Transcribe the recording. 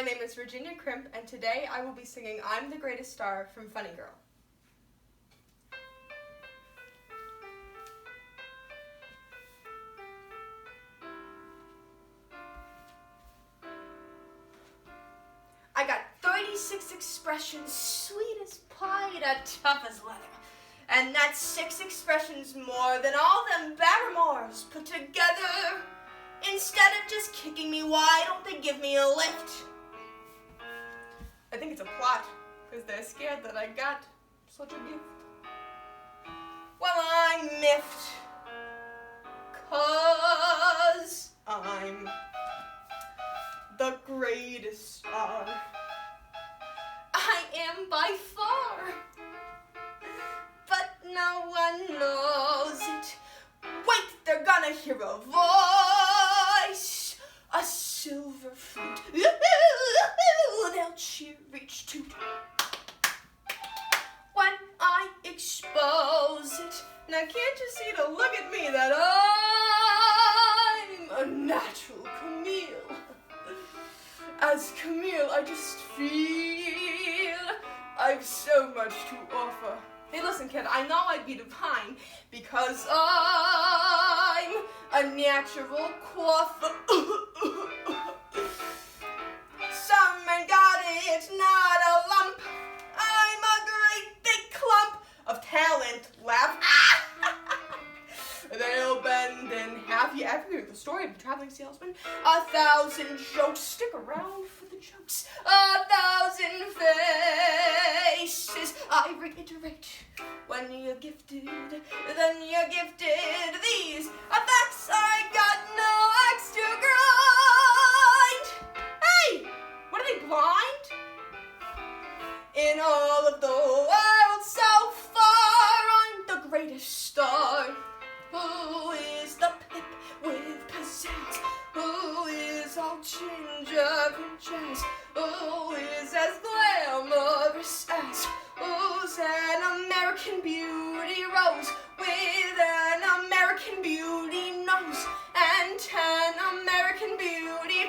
name is Virginia Crimp, and today I will be singing I'm the Greatest Star from Funny Girl. I got 36 expressions, sweet as pie, tough as leather. And that's 6 expressions more than all them Barrymores put together. Instead of just kicking me, why don't they give me a lift? I think it's a plot, because they're scared that I got such a gift. Well, I'm miffed, 'cause I'm the greatest star. I am by far, but no one knows it. Wait, they're gonna hear a voice, a silver flute. They'll cheer each toot when I expose it. Now can't you see to look at me that I'm a natural Camille? As Camille, I just feel I've so much to offer. Hey, listen, kid, I know I'd be divine because I'm a natural coiffer. Some ain't got it, not a lump. I'm a great big clump of talent left. They'll bend in half. You ever hear the story of the traveling salesman? 1,000 jokes. Stick around for the jokes. 1,000 faces. I reiterate, when you're gifted, then you're gifted. These effects, I got no extra grind. Hey, what are they, blind? In all of the world so far, I'm the greatest star. Who is the pip with pizzazz? Who is all ginger and jazz? Who is as glamorous as? Who's an American beauty rose with an American beauty nose and an American beauty